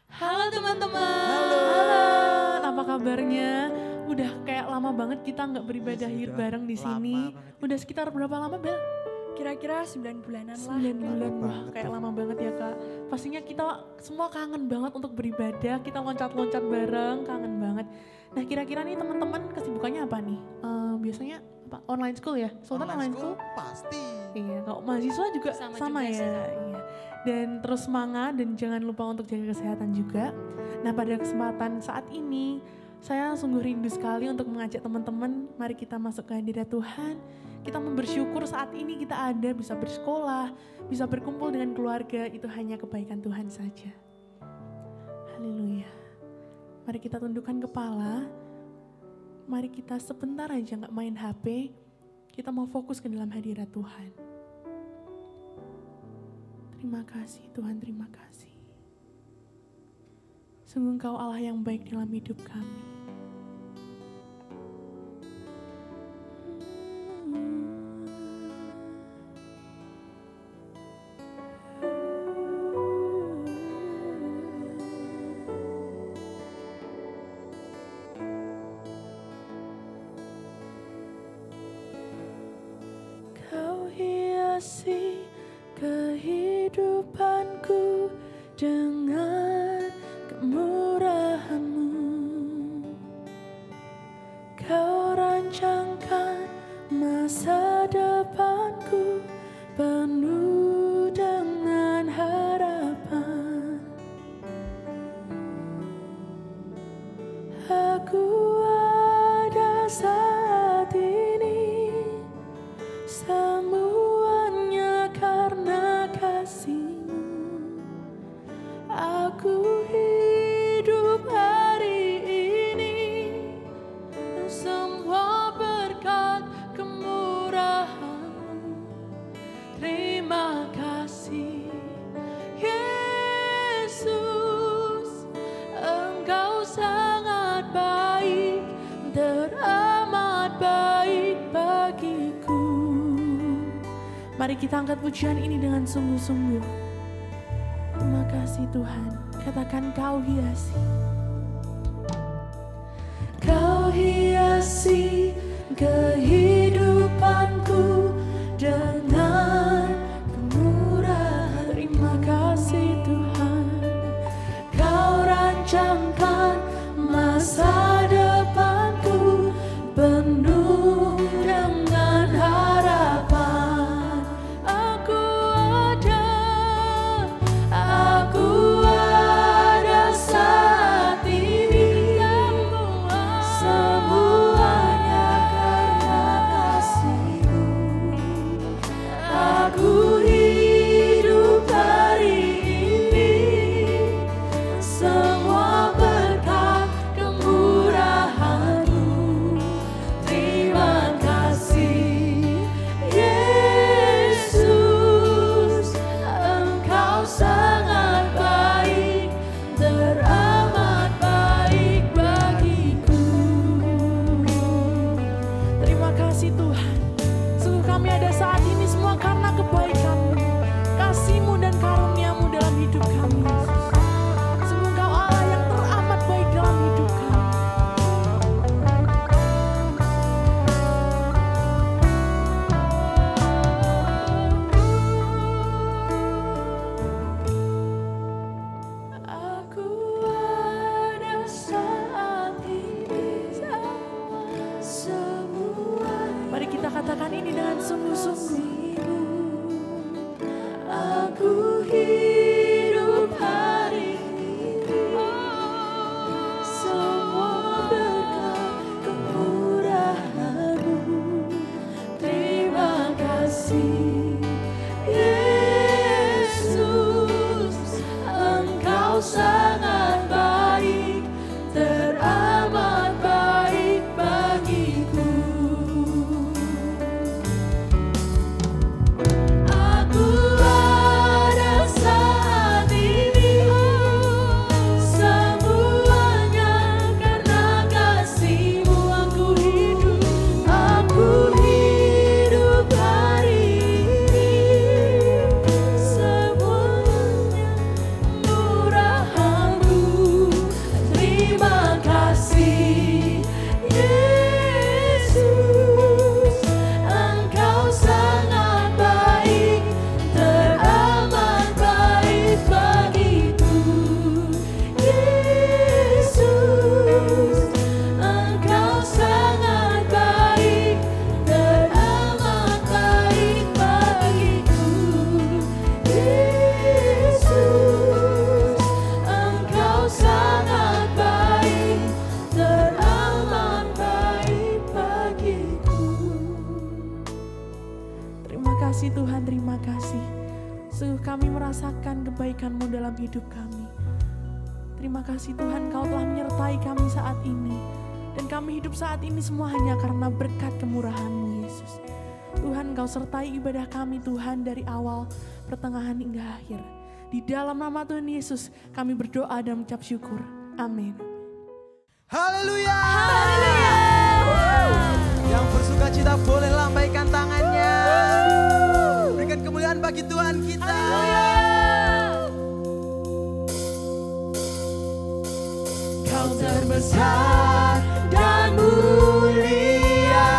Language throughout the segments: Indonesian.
Halo teman-teman. Halo. Apa kabarnya? Udah kayak lama banget kita nggak beribadah bareng di sini. Udah sekitar berapa lama, Bel? Kira-kira 9 bulanan lah. 9 bulan. Wah, kayak lama banget ya, Kak. Pastinya kita semua kangen banget untuk beribadah. Kita loncat-loncat bareng, kangen banget. Nah, kira-kira nih teman-teman kesibukannya apa nih? Biasanya apa? Online school ya? Sultan online school? Pasti. Iya, kalau mahasiswa juga sama juga ya. sih, Iya. Dan terus semangat dan jangan lupa untuk jaga kesehatan juga. Nah, pada kesempatan saat ini saya sungguh rindu sekali untuk mengajak teman-teman, mari kita masuk ke hadirat Tuhan. Kita bersyukur saat ini kita ada, bisa bersekolah, bisa berkumpul dengan keluarga, itu hanya kebaikan Tuhan saja. Haleluya. Mari kita tundukkan kepala, mari kita sebentar aja gak main HP, kita mau fokus ke dalam hadirat Tuhan. Terima kasih Tuhan, terima kasih. Sungguh Engkau Allah yang baik dalam hidup kami. Kau hiasi kehidupanku dengan kemurahan-Mu. Kau rancangkan masa depanku penuh dengan harapan. Aku ada saat ini semuanya karena kasih-Mu. Aku hidup hari ini semua berkat kemurahan-Mu. Terima kasih Yesus, Engkau sangat baik, teramat baik bagiku. Mari kita angkat pujian ini dengan sungguh-sungguh. Terima kasih Tuhan, katakan Kau hiasi. Kau hiasi kehidupanku dengan kemurahan. Terima kasih Tuhan, Kau rancangkan masa depanku penuh dengan harapan. Aku ada saat ini semuanya karena kasih-Mu. Aku hidup hari ini semua berkat kemurahan-Mu. Terima kasih Yesus, Engkau sangat baik, teramat baik bagiku. Terima kasih Tuhan, sungguh kami ada saat ini semua karena kebaikan-Mu, kasih-Mu dan karunia-Mu dalam hidup kami. Sungguh Engkau Allah yang teramat baik dalam hidup kami. Aku ada saat ini semua. Mari kita katakan ini dengan sungguh-sungguh. Aku hidup hari ini semua berkat kemurahan-Mu. Terima kasih Yesus, Engkau sangat baik, teramat baik bagiku. Aku ada saat ini semuanya karena kasih-Mu. Aku hidup hari ini semuanya murahan-Mu. Sungguh kami merasakan kebaikan-Mu dalam hidup kami. Terima kasih Tuhan, Kau telah menyertai kami saat ini. Dan kami hidup saat ini semua hanya karena berkat kemurahan-Mu Yesus. Tuhan, Kau sertai ibadah kami Tuhan dari awal, pertengahan hingga akhir. Di dalam nama Tuhan Yesus kami berdoa dan mengucap syukur. Amin. Haleluya. Yang bersuka cita boleh lambaikan tangannya. Berikan kemuliaan bagi Tuhan kita. Kau terbesar dan mulia,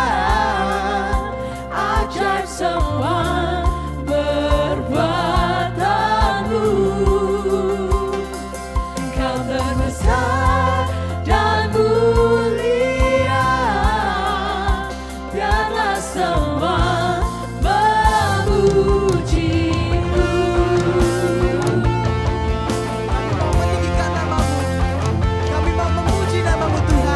ajaib semua perbuatanmu. Kau terbesar dan mulia, biarlah semua memuji-Mu. Kami mau meninggikan nama-Mu, kami mau memuji nama-Mu Tuhan.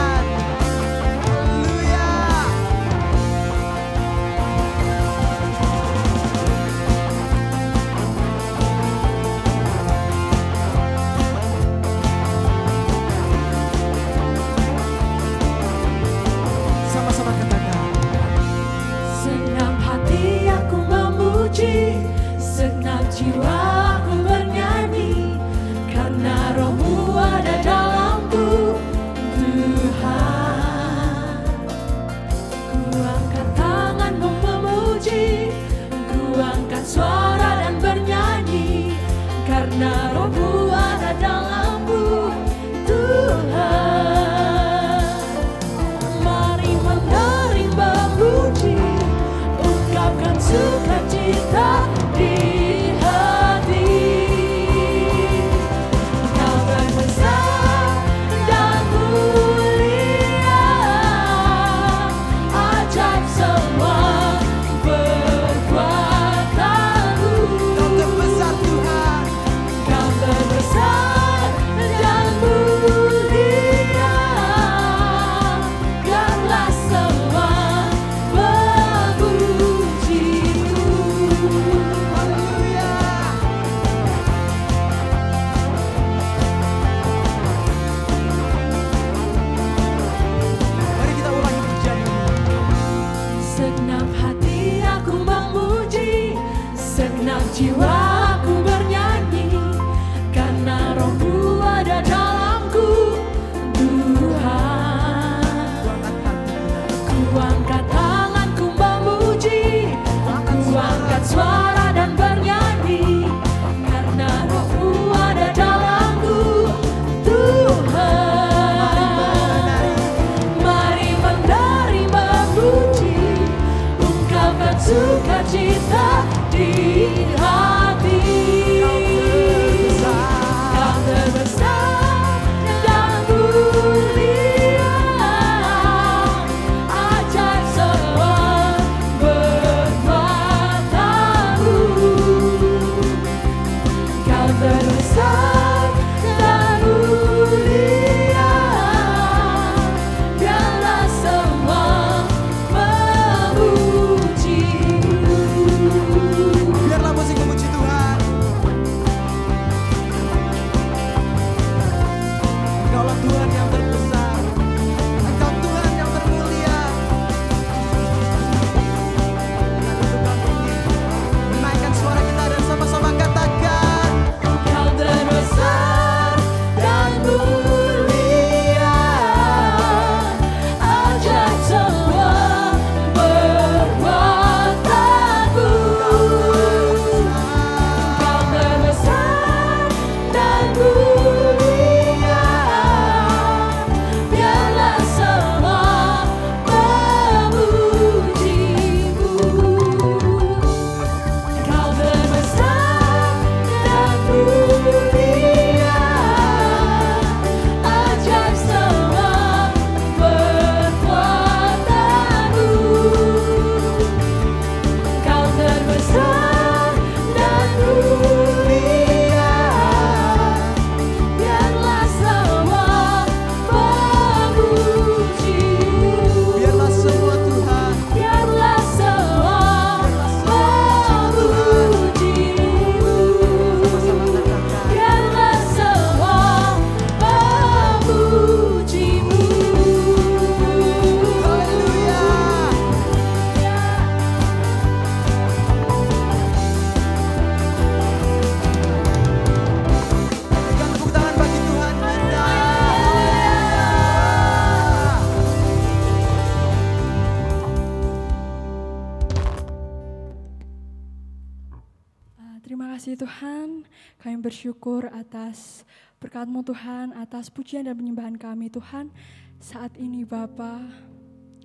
kasih Tuhan, kami bersyukur atas berkat-Mu Tuhan, atas pujian dan penyembahan kami Tuhan. Saat ini Bapa,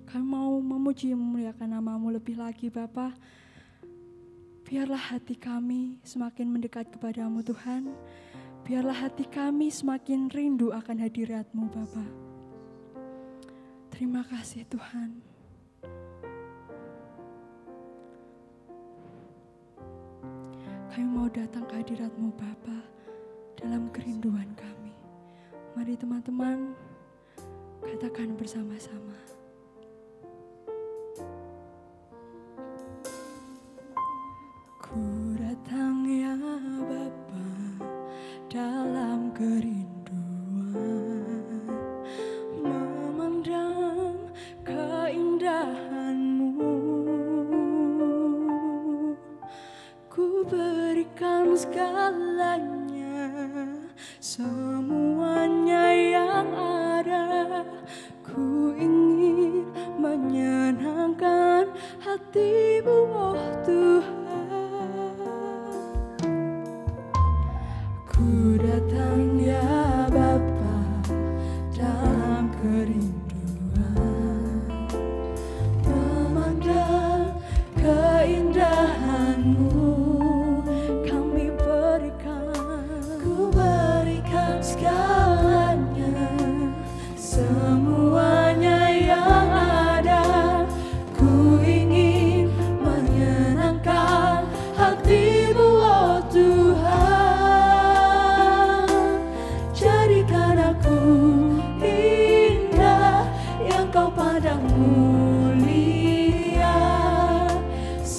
kami mau memuji memuliakan nama-Mu lebih lagi Bapa. Biarlah hati kami semakin mendekat kepadamu Tuhan. Biarlah hati kami semakin rindu akan hadirat-Mu Bapa. Terima kasih Tuhan. Kami mau datang ke hadirat-Mu Bapa dalam kerinduan kami. Mari teman-teman katakan bersama-sama. Ku datang ya Bapa dalam kerinduan, memandang keindahan-Mu. Ku berikan segalanya, semuanya yang ada. Ku ingin menyenangkan hati-Mu, oh Tuhan. Ku datang ya Bapa dalam kerinduan, memandang keindahan-Mu. Kami berikan segalanya, semuanya yang ada. Ku ingin menyenangkan hati-Mu, oh Tuhan.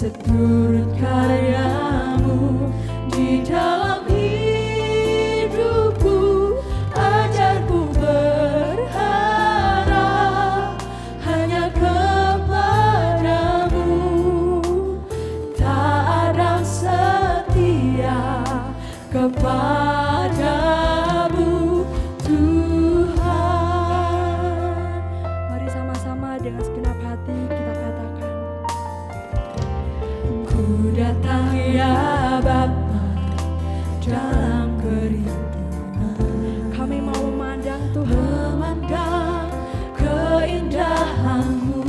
Seturut karya-Mu di dalam hidupku, ajarku berharap hanya kepadamu. Tak ada setia kepadamu Tuhan. Mari sama-sama dengan segenap hati kita katakan. Ku datang ya Bapa dalam kerinduan. Kami mau memandang Tuhan, memandang keindahan-Mu.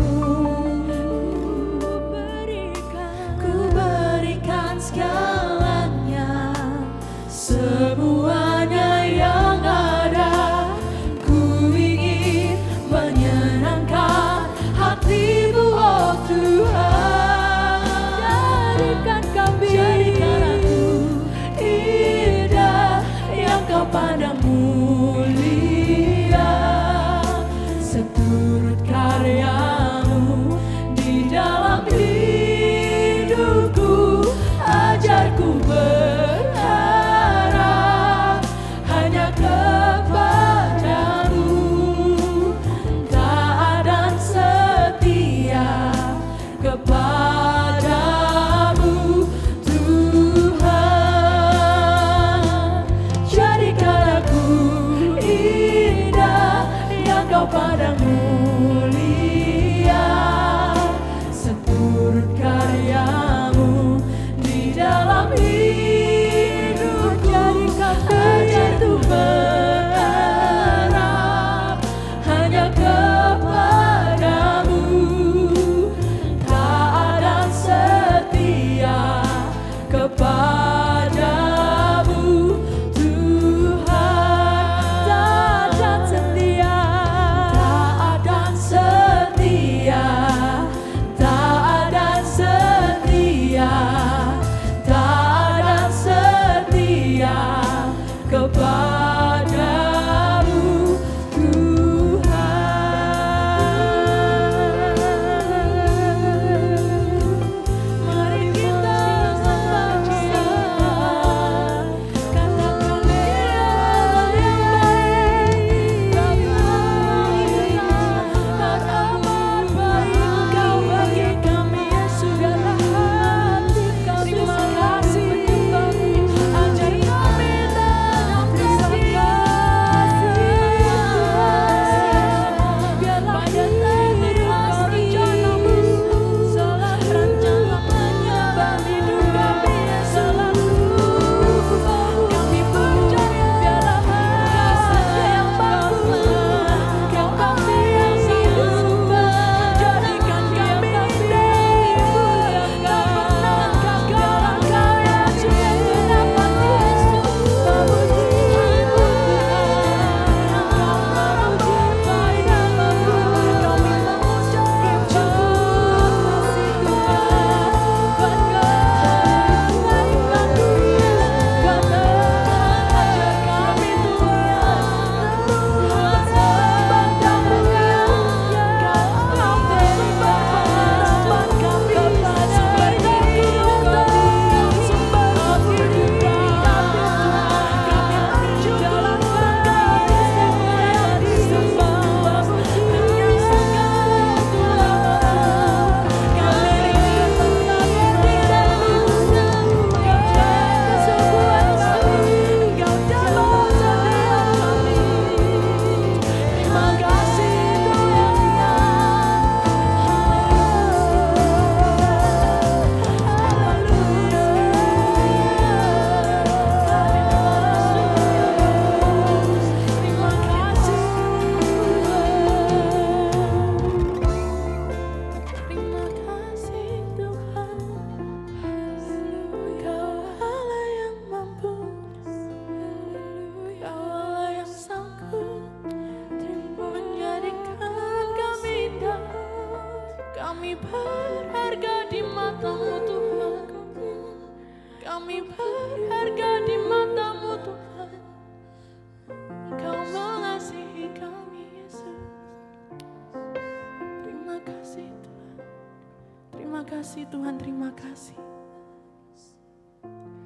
Ku berikan segalanya, semuanya yang ada. Ku ingin menyenangkan hati-Mu, oh Tuhan. Pandang mulia, seturut karya-Mu di dalam hidupku, ajarku berharap hanya kepadamu. Tak ada setia kepadamu Tuhan. Kau pandang mulia, seturut karya-Mu di dalam hidupku, ajarku berharap hanya kepadamu. Tak ada setia kepadamu Tuhan. Tak ada setia kasih Tuhan, terima kasih.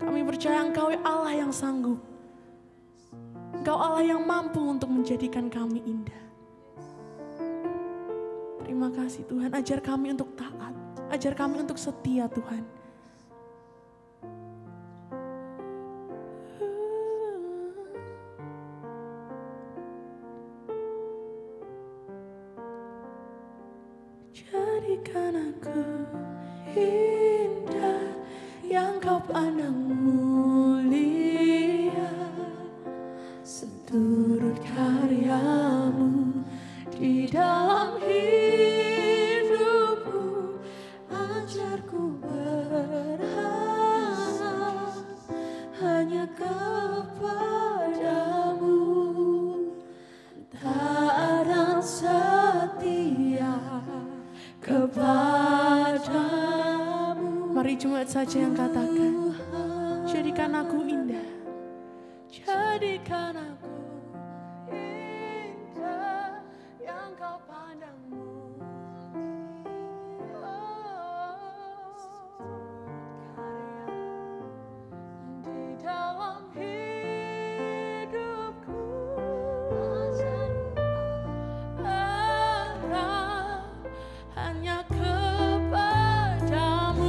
Kami percaya Engkau Allah yang sanggup. Engkau Allah yang mampu untuk menjadikan kami indah. Terima kasih Tuhan, ajar kami untuk taat, ajar kami untuk setia Tuhan. Jadikan aku indah yang Kau pandang mulia, seturut karyamu di dalam hidupku. Ajarku berharap hanya kepadamu, taat dan setia kepadamu. Mari jemaat saja yang katakan, jadikan aku indah, jadikan aku indah yang Kau pandang mulia, di dalam hidupku. Hanya kepadamu,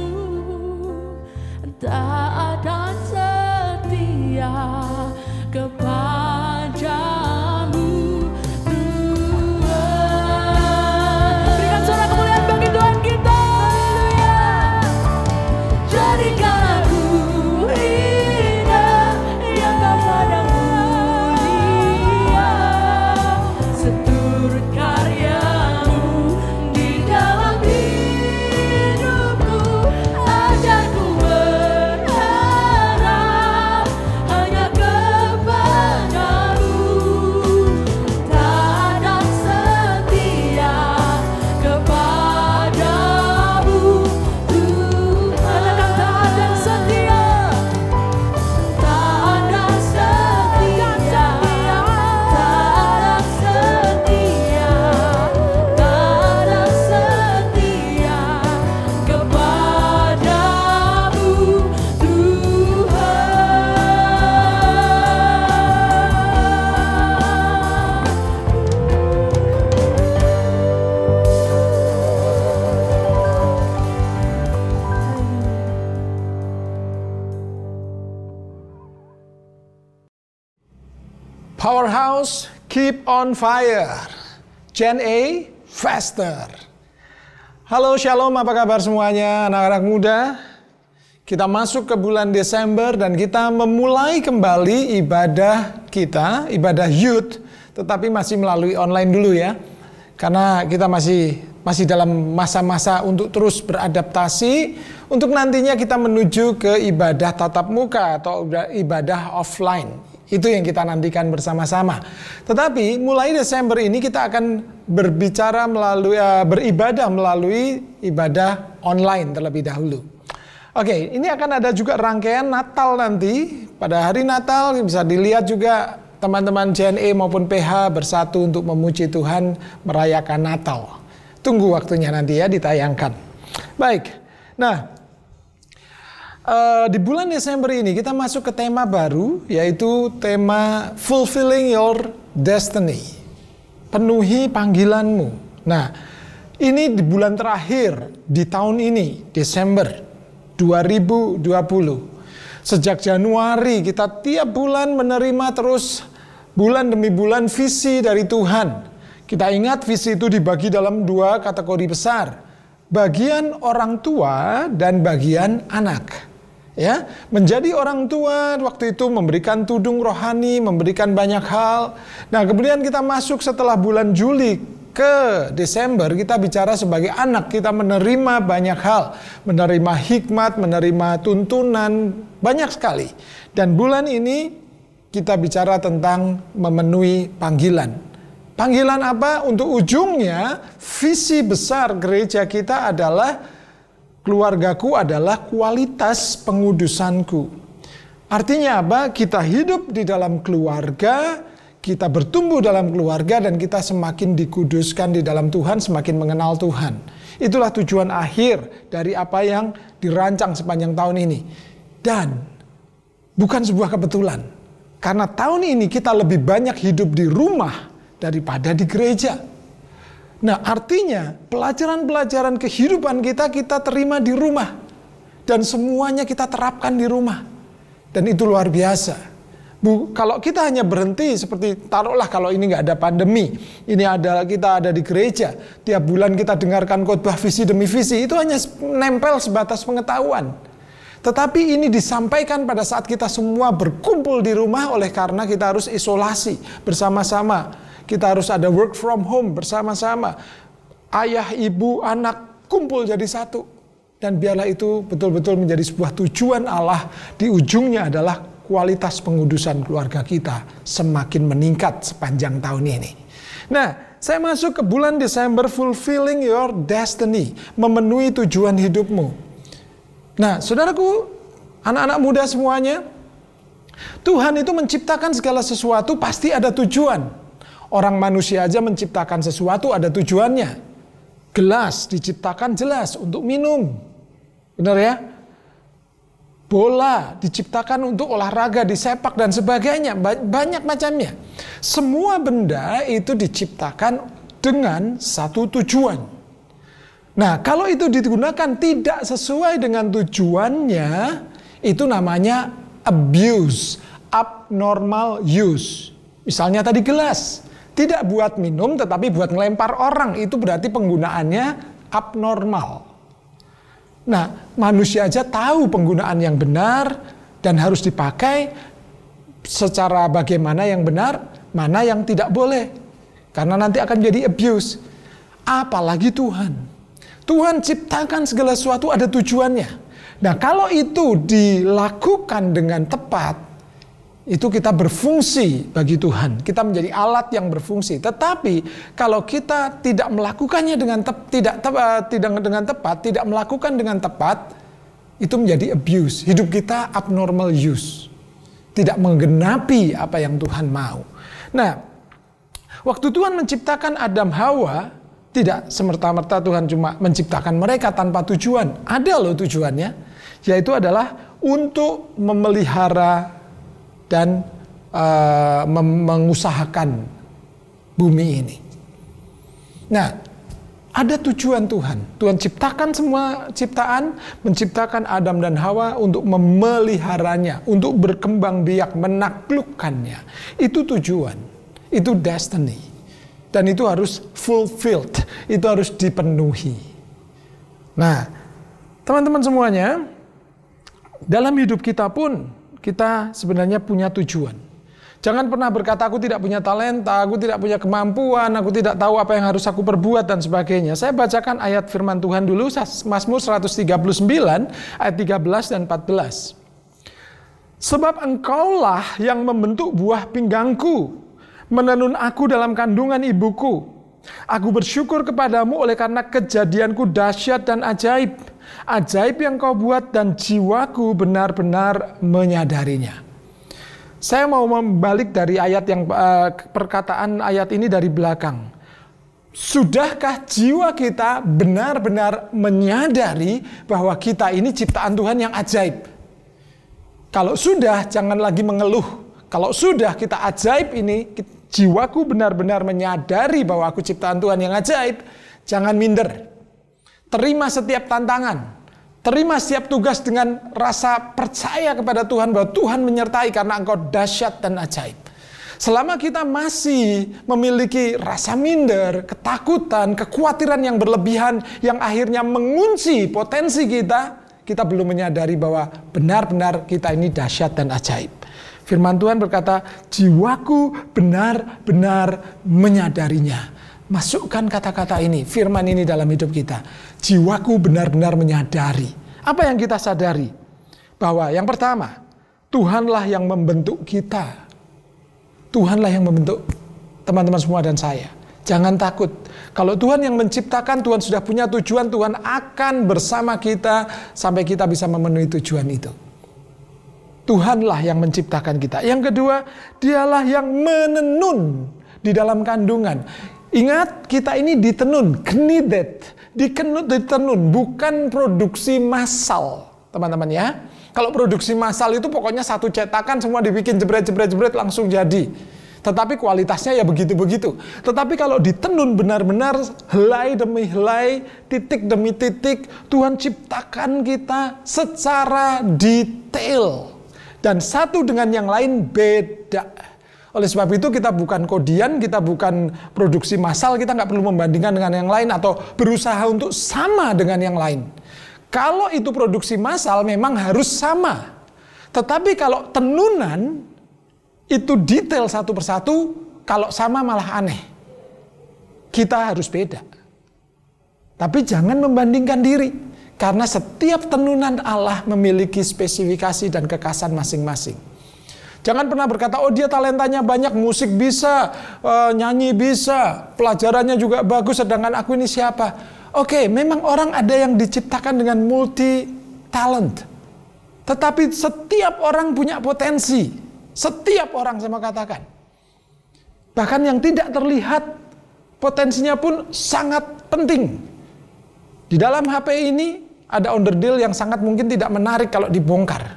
taat dan setia kepadamu Tuhan. Berikan suara kemuliaan bagi Tuhan kita. Jadikan aku indah yang Kau pandang mulia, seturut karyamu di dalam hidupku. Ajarku berharap hanya kepadamu, taat dan setia kepadamu Tuhan. Katakan taat dan setia, taat dan setia, taat dan setia, taat dan setia kepadamu Powerhouse, keep on fire. Gen A, faster. Halo Shalom, apa kabar semuanya anak-anak muda? Kita masuk ke bulan Desember dan kita memulai kembali ibadah kita, ibadah youth, tetapi masih melalui online dulu ya. Karena kita masih dalam masa-masa untuk terus beradaptasi untuk nantinya kita menuju ke ibadah tatap muka atau ibadah offline. Itu yang kita nantikan bersama-sama. Tetapi mulai Desember ini kita akan berbicara beribadah melalui ibadah online terlebih dahulu. Oke, ini akan ada juga rangkaian Natal nanti. Pada hari Natal bisa dilihat juga teman-teman JNE maupun PH bersatu untuk memuji Tuhan merayakan Natal. Tunggu waktunya nanti ya ditayangkan. Baik, nah di bulan Desember ini kita masuk ke tema baru, yaitu tema Fulfilling Your Destiny. Penuhi panggilanmu. Nah, ini di bulan terakhir di tahun ini, Desember 2020. Sejak Januari kita tiap bulan menerima terus bulan demi bulan visi dari Tuhan. Kita ingat visi itu dibagi dalam dua kategori besar. Bagian orang tua dan bagian anak. Ya, menjadi orang tua waktu itu memberikan tudung rohani, memberikan banyak hal. Nah, kemudian kita masuk setelah bulan Juli ke Desember, kita bicara sebagai anak, kita menerima banyak hal, menerima hikmat, menerima tuntunan, banyak sekali. Dan bulan ini kita bicara tentang memenuhi panggilan. Panggilan apa? Untuk ujungnya, visi besar gereja kita adalah keluargaku adalah kualitas pengudusanku. Artinya apa? Kita hidup di dalam keluarga, kita bertumbuh dalam keluarga dan kita semakin dikuduskan di dalam Tuhan, semakin mengenal Tuhan. Itulah tujuan akhir dari apa yang dirancang sepanjang tahun ini. Dan bukan sebuah kebetulan. Karena tahun ini kita lebih banyak hidup di rumah daripada di gereja. Nah, artinya pelajaran-pelajaran kehidupan kita terima di rumah. Dan semuanya kita terapkan di rumah. Dan itu luar biasa. Kalau kita hanya berhenti seperti taruhlah kalau ini nggak ada pandemi, ini kita ada di gereja, tiap bulan kita dengarkan khotbah visi demi visi, itu hanya nempel sebatas pengetahuan. Tetapi ini disampaikan pada saat kita semua berkumpul di rumah oleh karena kita harus isolasi bersama-sama. Kita harus ada work from home bersama-sama. Ayah, ibu, anak kumpul jadi satu. Dan biarlah itu betul-betul menjadi sebuah tujuan Allah. Di ujungnya adalah kualitas pengudusan keluarga kita semakin meningkat sepanjang tahun ini. Nah, saya masuk ke bulan Desember, fulfilling your destiny, memenuhi tujuan hidupmu. Nah, saudaraku, anak-anak muda semuanya, Tuhan itu menciptakan segala sesuatu pasti ada tujuan. Orang manusia aja menciptakan sesuatu ada tujuannya. Gelas diciptakan jelas untuk minum. Benar ya? Bola diciptakan untuk olahraga, disepak dan sebagainya. Banyak macamnya. Semua benda itu diciptakan dengan satu tujuan. Nah, kalau itu digunakan tidak sesuai dengan tujuannya, itu namanya abuse, abnormal use. Misalnya tadi gelas, tidak buat minum tetapi buat ngelempar orang, itu berarti penggunaannya abnormal. Nah, manusia aja tahu penggunaan yang benar dan harus dipakai secara bagaimana yang benar, mana yang tidak boleh. Karena nanti akan jadi abuse. Apalagi Tuhan. Tuhan ciptakan segala sesuatu ada tujuannya. Nah, kalau itu dilakukan dengan tepat, itu kita berfungsi bagi Tuhan. Kita menjadi alat yang berfungsi. Tetapi kalau kita tidak melakukannya dengan tepat, tidak melakukan dengan tepat, itu menjadi abuse. Hidup kita abnormal use. Tidak menggenapi apa yang Tuhan mau. Nah, waktu Tuhan menciptakan Adam Hawa, tidak semerta-merta Tuhan cuma menciptakan mereka tanpa tujuan. Ada loh tujuannya, yaitu adalah untuk memelihara dan mengusahakan bumi ini. Nah, ada tujuan Tuhan. Tuhan ciptakan semua ciptaan, menciptakan Adam dan Hawa untuk memeliharanya, untuk berkembang biak, menaklukkannya. Itu tujuan, itu destiny. Dan itu harus fulfilled, itu harus dipenuhi. Nah, teman-teman semuanya, dalam hidup kita pun, kita sebenarnya punya tujuan. Jangan pernah berkata, aku tidak punya talenta, aku tidak punya kemampuan, aku tidak tahu apa yang harus aku perbuat dan sebagainya. Saya bacakan ayat firman Tuhan dulu, Mazmur 139 ayat 13 dan 14. Sebab engkaulah yang membentuk buah pinggangku, menenun aku dalam kandungan ibuku. Aku bersyukur kepadamu oleh karena kejadianku dahsyat dan ajaib. Ajaib yang kau buat dan jiwaku benar-benar menyadarinya. Saya mau membalik dari ayat yang perkataan ayat ini dari belakang. Sudahkah jiwa kita benar-benar menyadari bahwa kita ini ciptaan Tuhan yang ajaib? Kalau sudah, jangan lagi mengeluh. Kalau sudah kita ajaib ini, jiwaku benar-benar menyadari bahwa aku ciptaan Tuhan yang ajaib, jangan minder. Terima setiap tantangan. Terima setiap tugas dengan rasa percaya kepada Tuhan bahwa Tuhan menyertai karena engkau dahsyat dan ajaib. Selama kita masih memiliki rasa minder, ketakutan, kekhawatiran yang berlebihan yang akhirnya mengunci potensi kita belum menyadari bahwa benar-benar kita ini dahsyat dan ajaib. Firman Tuhan berkata, jiwaku benar-benar menyadarinya. Masukkan kata-kata ini, firman ini dalam hidup kita. Jiwaku benar-benar menyadari. Apa yang kita sadari? Bahwa yang pertama, Tuhanlah yang membentuk kita. Tuhanlah yang membentuk teman-teman semua dan saya. Jangan takut. Kalau Tuhan yang menciptakan, Tuhan sudah punya tujuan, Tuhan akan bersama kita sampai kita bisa memenuhi tujuan itu. Tuhanlah yang menciptakan kita. Yang kedua, dialah yang menenun di dalam kandungan. Ingat, kita ini ditenun, knidet, ditenun, bukan produksi massal, teman-teman ya. Kalau produksi massal itu pokoknya satu cetakan semua dibikin jebret langsung jadi. Tetapi kualitasnya ya begitu-begitu. Tetapi kalau ditenun benar-benar helai demi helai, titik demi titik, Tuhan ciptakan kita secara detail. Dan satu dengan yang lain beda. Oleh sebab itu kita bukan kodian, kita bukan produksi massal, kita nggak perlu membandingkan dengan yang lain atau berusaha untuk sama dengan yang lain. Kalau itu produksi massal memang harus sama. Tetapi kalau tenunan itu detail satu persatu, kalau sama malah aneh. Kita harus beda. Tapi jangan membandingkan diri. Karena setiap tenunan Allah memiliki spesifikasi dan kekhasan masing-masing. Jangan pernah berkata, oh dia talentanya banyak, musik bisa, nyanyi bisa, pelajarannya juga bagus, sedangkan aku ini siapa? Oke, memang orang ada yang diciptakan dengan multi talent. Tetapi setiap orang punya potensi. Setiap orang sama katakan. Bahkan yang tidak terlihat potensinya pun sangat penting. Di dalam HP ini ada onderdil yang sangat mungkin tidak menarik kalau dibongkar.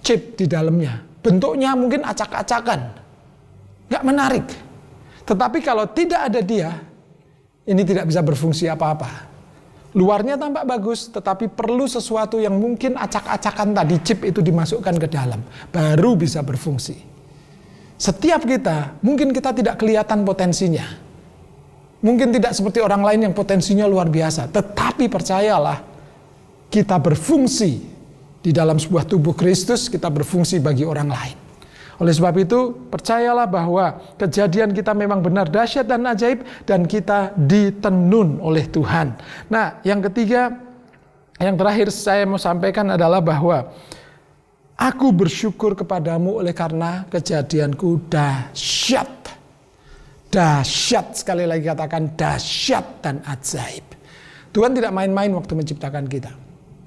Chip di dalamnya. Bentuknya mungkin acak-acakan. Nggak menarik. Tetapi kalau tidak ada dia, ini tidak bisa berfungsi apa-apa. Luarnya tampak bagus, tetapi perlu sesuatu yang mungkin acak-acakan tadi, chip itu dimasukkan ke dalam, baru bisa berfungsi. Setiap kita, mungkin kita tidak kelihatan potensinya. Mungkin tidak seperti orang lain yang potensinya luar biasa, tetapi percayalah, kita berfungsi di dalam sebuah tubuh Kristus, kita berfungsi bagi orang lain. Oleh sebab itu, percayalah bahwa kejadian kita memang benar dahsyat dan ajaib, dan kita ditenun oleh Tuhan. Nah, yang ketiga, yang terakhir saya mau sampaikan adalah bahwa aku bersyukur kepadamu oleh karena kejadianku dahsyat. Dahsyat, sekali lagi katakan dahsyat dan ajaib. Tuhan tidak main-main waktu menciptakan kita.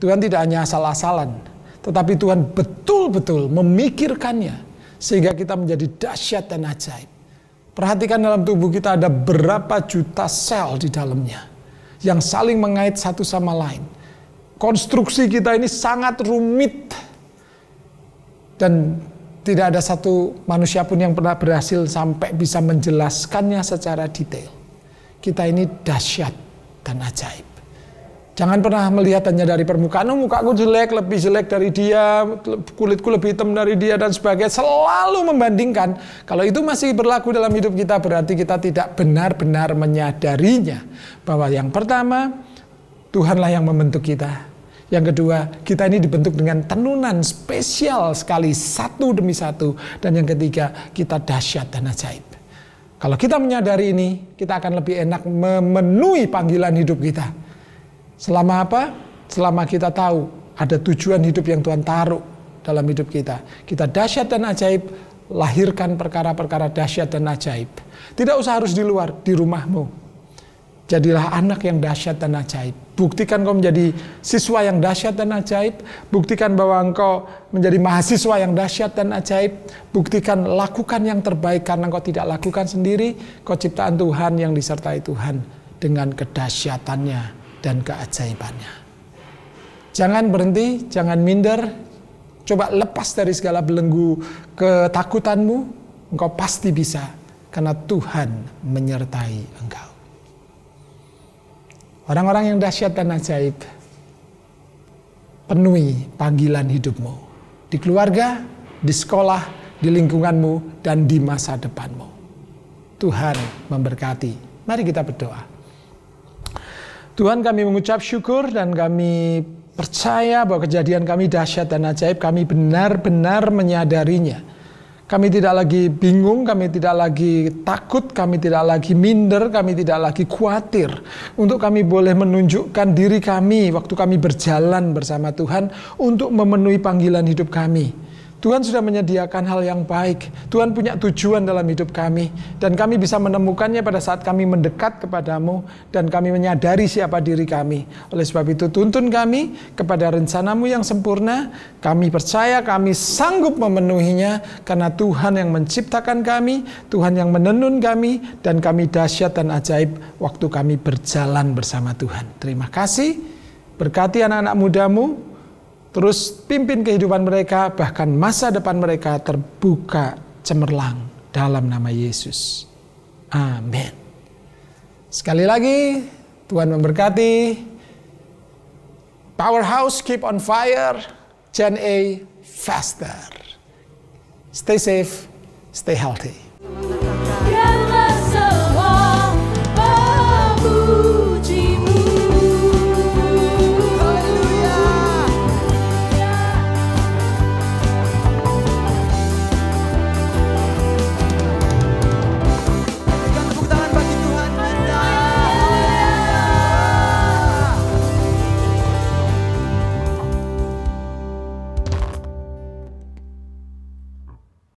Tuhan tidak hanya asal-asalan, tetapi Tuhan betul-betul memikirkannya, sehingga kita menjadi dahsyat dan ajaib. Perhatikan dalam tubuh kita ada berapa juta sel di dalamnya. Yang saling mengait satu sama lain. Konstruksi kita ini sangat rumit. Dan tidak ada satu manusia pun yang pernah berhasil sampai bisa menjelaskannya secara detail. Kita ini dahsyat dan ajaib. Jangan pernah melihat hanya dari permukaan, oh mukaku jelek, lebih jelek dari dia, kulitku lebih hitam dari dia, dan sebagainya. Selalu membandingkan. Kalau itu masih berlaku dalam hidup kita, berarti kita tidak benar-benar menyadarinya. Bahwa yang pertama, Tuhanlah yang membentuk kita. Yang kedua, kita ini dibentuk dengan tenunan spesial sekali, satu demi satu. Dan yang ketiga, kita dahsyat dan ajaib. Kalau kita menyadari ini, kita akan lebih enak memenuhi panggilan hidup kita. Selama apa? Selama kita tahu ada tujuan hidup yang Tuhan taruh dalam hidup kita. Kita dahsyat dan ajaib, lahirkan perkara-perkara dahsyat dan ajaib. Tidak usah harus di luar, di rumahmu. Jadilah anak yang dahsyat dan ajaib. Buktikan kau menjadi siswa yang dahsyat dan ajaib. Buktikan bahwa engkau menjadi mahasiswa yang dahsyat dan ajaib. Buktikan, lakukan yang terbaik karena engkau tidak lakukan sendiri. Kau ciptaan Tuhan yang disertai Tuhan dengan kedahsyatannya dan keajaibannya. Jangan berhenti, jangan minder. Coba lepas dari segala belenggu ketakutanmu. Engkau pasti bisa, karena Tuhan menyertai engkau. Orang-orang yang dahsyat dan ajaib, penuhi panggilan hidupmu. Di keluarga, di sekolah, di lingkunganmu, dan di masa depanmu. Tuhan memberkati. Mari kita berdoa. Tuhan, kami mengucap syukur dan kami percaya bahwa kejadian kami dahsyat dan ajaib. Kami benar-benar menyadarinya. Kami tidak lagi bingung, kami tidak lagi takut, kami tidak lagi minder, kami tidak lagi khawatir. Untuk kami boleh menunjukkan diri kami waktu kami berjalan bersama Tuhan untuk memenuhi panggilan hidup kami. Tuhan sudah menyediakan hal yang baik. Tuhan punya tujuan dalam hidup kami. Dan kami bisa menemukannya pada saat kami mendekat kepadamu. Dan kami menyadari siapa diri kami. Oleh sebab itu tuntun kami kepada rencanamu yang sempurna. Kami percaya kami sanggup memenuhinya. Karena Tuhan yang menciptakan kami. Tuhan yang menenun kami. Dan kami dahsyat dan ajaib waktu kami berjalan bersama Tuhan. Terima kasih. Berkati anak-anak mudamu. Terus pimpin kehidupan mereka, bahkan masa depan mereka terbuka cemerlang dalam nama Yesus. Amin. Sekali lagi, Tuhan memberkati. Powerhouse, keep on fire. Gen A, faster. Stay safe, stay healthy.